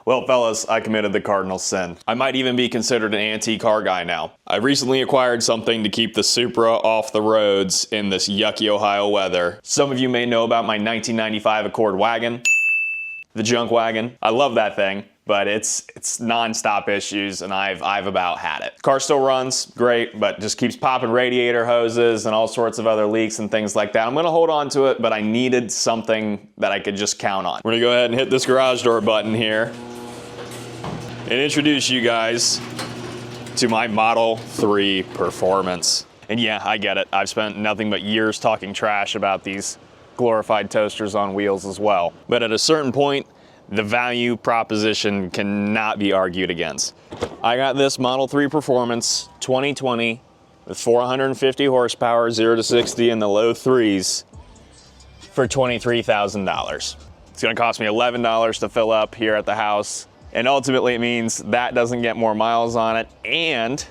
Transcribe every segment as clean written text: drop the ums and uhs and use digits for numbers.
Well, fellas, I committed the cardinal sin. I might even be considered an anti-car guy now. I recently acquired something to keep the Supra off the roads in this yucky Ohio weather. Some of you may know about my 1995 Accord wagon, the junk wagon. I love that thing, but it's non-stop issues, and I've about had it. Car still runs great, but just keeps popping radiator hoses and all sorts of other leaks and things like that. I'm gonna hold on to it, but I needed something that I could just count on. We're gonna go ahead and hit this garage door button here and introduce you guys to my Model 3 Performance. And yeah, I get it. I've spent nothing but years talking trash about these glorified toasters on wheels as well. But at a certain point, the value proposition cannot be argued against. I got this Model 3 Performance 2020 with 450 horsepower, 0 to 60 in the low threes for $23,000. It's gonna cost me $11 to fill up here at the house. And ultimately it means that doesn't get more miles on it, and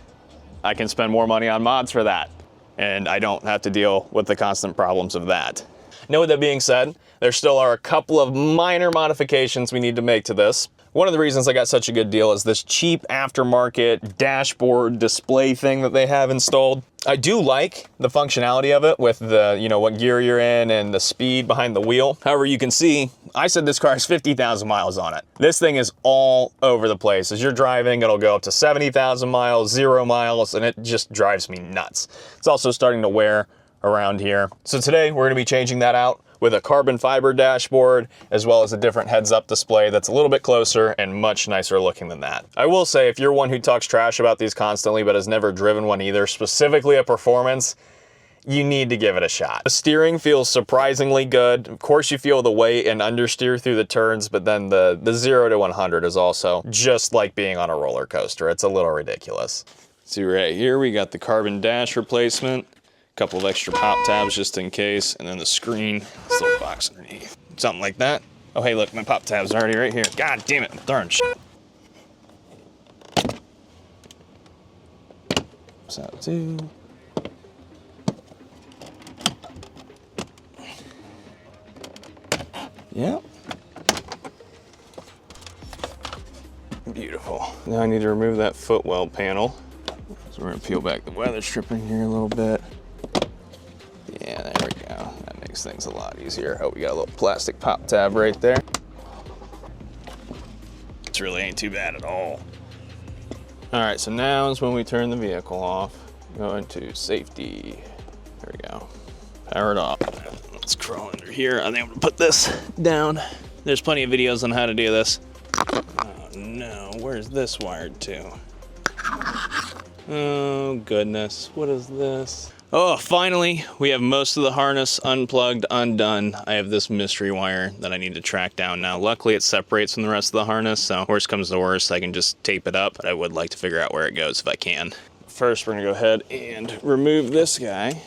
I can spend more money on mods for that. And I don't have to deal with the constant problems of that. Now, with that being said, there still are a couple of minor modifications we need to make to this. One of the reasons I got such a good deal is this cheap aftermarket dashboard display thing that they have installed. I do like the functionality of it with the, you know, what gear you're in and the speed behind the wheel. However, you can see, I said this car has 50,000 miles on it. This thing is all over the place. As you're driving, it'll go up to 70,000 miles, 0 miles, and it just drives me nuts. It's also starting to wear around here. So today we're gonna be changing that out with a carbon fiber dashboard, as well as a different heads-up display that's a little bit closer and much nicer looking than that. I will say, if you're one who talks trash about these constantly but has never driven one either, specifically a Performance, you need to give it a shot. The steering feels surprisingly good. Of course, you feel the weight and understeer through the turns, but then the 0 to 100 is also just like being on a roller coaster. It's a little ridiculous. See, right here we got the carbon dash replacement, a couple of extra pop tabs just in case, and then the screen, this little box underneath. Something like that. Oh, hey, look, my pop tab's already right here. God damn it, darn shit. So, two. Yep. Beautiful. Now I need to remove that footwell panel. So we're gonna peel back the weather stripping here a little bit. Yeah, there we go. That makes things a lot easier. Oh, we got a little plastic pop tab right there. This really ain't too bad at all. All right, so now is when we turn the vehicle off. Go into safety. There we go. Power it off. Let's crawl under here. I think I'm gonna put this down. There's plenty of videos on how to do this. Oh no, where's this wired to? Oh goodness, what is this? Oh, finally, we have most of the harness unplugged, undone. I have this mystery wire that I need to track down now. Luckily, it separates from the rest of the harness, so worst comes to worst, I can just tape it up, but I would like to figure out where it goes if I can. First, we're gonna go ahead and remove this guy.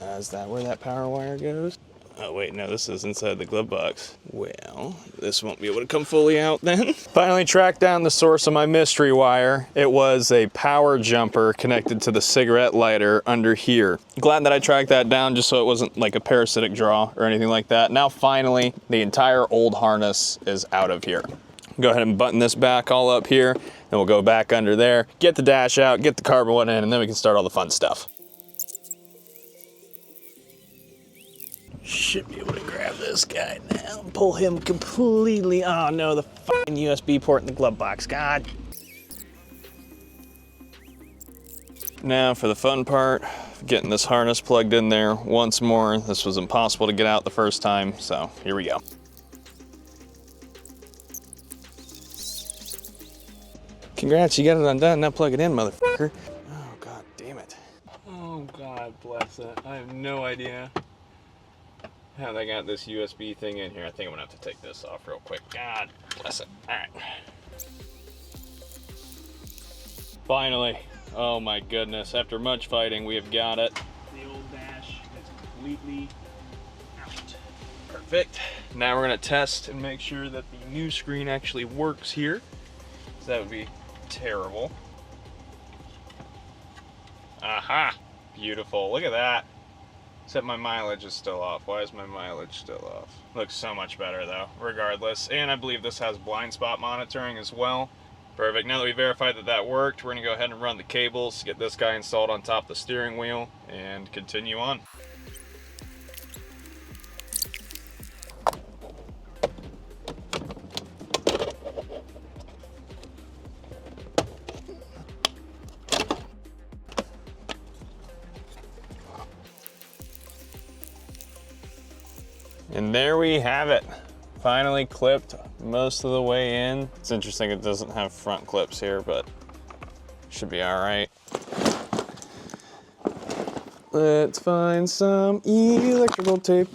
Is that where that power wire goes? Oh wait, no, this is inside the glove box. Well, this won't be able to come fully out then. Finally tracked down the source of my mystery wire. It was a power jumper connected to the cigarette lighter under here. Glad that I tracked that down just so it wasn't like a parasitic draw or anything like that. Now finally, the entire old harness is out of here. Go ahead and button this back all up here, and we'll go back under there, get the dash out, get the carbon one in, and then we can start all the fun stuff. Should be able to grab this guy now and pull him completely. Oh no, the fucking USB port in the glove box, God. Now for the fun part, getting this harness plugged in there once more. This was impossible to get out the first time, so here we go. Congrats, you got it undone. Now plug it in, motherfucker. Oh, God damn it. Oh, God bless it. I have no idea how they got this USB thing in here. I think I'm gonna have to take this off real quick. God bless it. All right. Finally. Oh my goodness. After much fighting, we have got it. The old dash is completely out. Perfect. Now we're gonna test and make sure that the new screen actually works here. So that would be terrible. Aha. Beautiful. Look at that. Except my mileage is still off. Why is my mileage still off? Looks so much better though, regardless. And I believe this has blind spot monitoring as well. Perfect. Now that we verified that that worked, we're gonna go ahead and run the cables, get this guy installed on top of the steering wheel, and continue on. And there we have it. Finally clipped most of the way in. It's interesting it doesn't have front clips here, but should be all right. Let's find some electrical tape,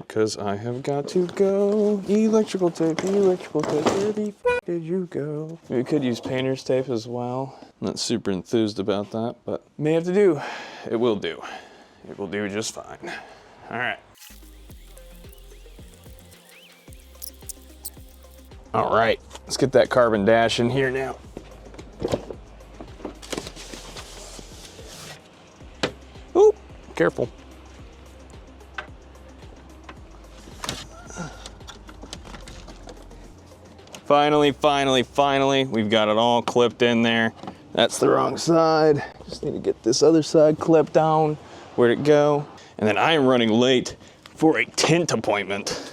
cause I have got to go. Electrical tape, where the f did you go? We could use painter's tape as well. I'm not super enthused about that, but may have to do. It will do. It will do just fine. All right. All right, let's get that carbon dash in here now. Ooh, careful. Finally, we've got it all clipped in there. That's the wrong side. Just need to get this other side clipped down. Where'd it go? And then I am running late for a tint appointment.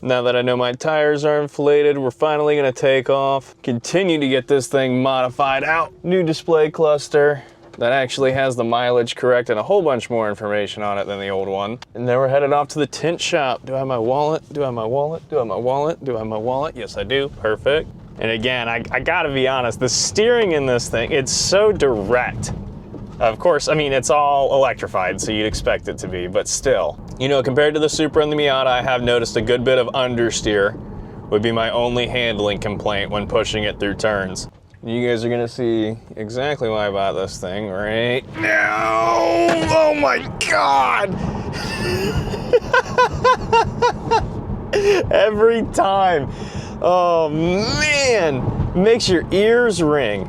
Now that I know my tires are inflated, we're finally gonna take off. Continue to get this thing modified out. New display cluster that actually has the mileage correct and a whole bunch more information on it than the old one. And then we're headed off to the tint shop. Do I have my wallet? Do I have my wallet? Do I have my wallet? Do I have my wallet? Yes, I do. Perfect. And again, I gotta be honest, the steering in this thing, it's so direct. Of course, I mean, it's all electrified, so you'd expect it to be, but still. You know, compared to the Supra and the Miata, I have noticed a good bit of understeer would be my only handling complaint when pushing it through turns. You guys are gonna see exactly why I bought this thing right now. Oh my God! Every time. Oh man, makes your ears ring.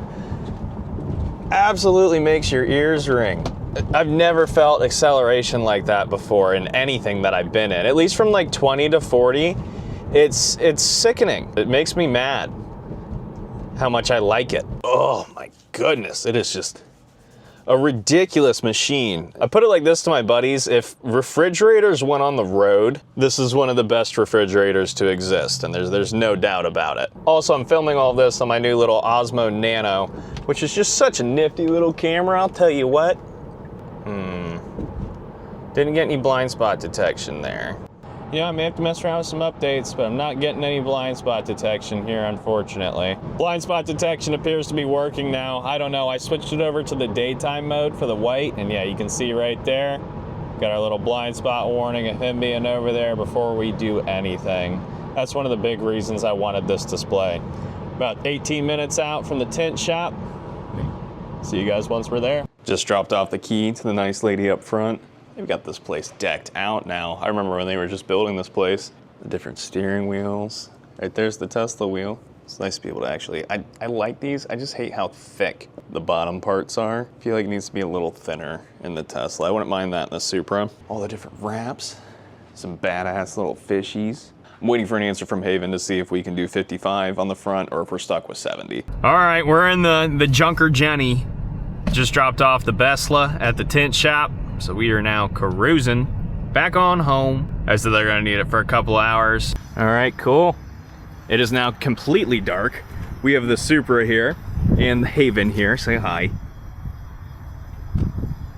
Absolutely makes your ears ring. I've never felt acceleration like that before in anything that I've been in. At least from like 20 to 40, it's sickening. It makes me mad how much I like it. Oh my goodness, it is just a ridiculous machine. I put it like this to my buddies: if refrigerators went on the road, this is one of the best refrigerators to exist, and there's no doubt about it. Also, I'm filming all this on my new little Osmo Nano, which is just such a nifty little camera, I'll tell you what. Didn't get any blind spot detection there. Yeah, I may have to mess around with some updates, but I'm not getting any blind spot detection here, unfortunately. Blind spot detection appears to be working now. I don't know, I switched it over to the daytime mode for the white, and yeah, you can see right there, got our little blind spot warning of him being over there before we do anything. That's one of the big reasons I wanted this display. About 18 minutes out from the tint shop. See you guys once we're there. Just dropped off the key to the nice lady up front. They've got this place decked out now. I remember when they were just building this place. The different steering wheels. Right there's the Tesla wheel. It's nice to be able to actually, I like these. I just hate how thick the bottom parts are. I feel like it needs to be a little thinner in the Tesla. I wouldn't mind that in the Supra. All the different wraps. Some badass little fishies. I'm waiting for an answer from Haven to see if we can do 55 on the front or if we're stuck with 70. All right, we're in the Junker Jenny. Just dropped off the Besla at the tint shop. So we are now cruising back on home. I said they're gonna need it for a couple hours. All right, cool. It is now completely dark. We have the Supra here and Haven here. Say hi.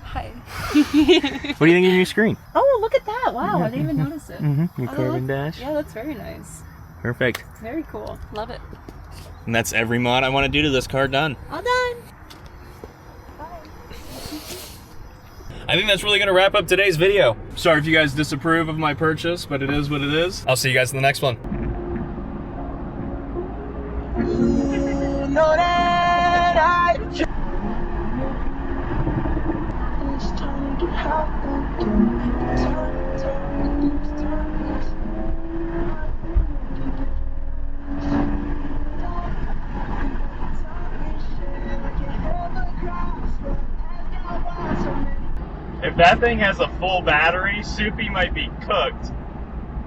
Hi. What do you think of your new screen? Oh, look at that. Wow, I didn't even notice it. Your carbon dash. Yeah, that's very nice. Perfect. Very cool. Love it. And that's every mod I want to do to this car done. All done. I think that's really gonna wrap up today's video. Sorry if you guys disapprove of my purchase, but it is what it is. I'll see you guys in the next one. that thing has a full battery, Soupy might be cooked.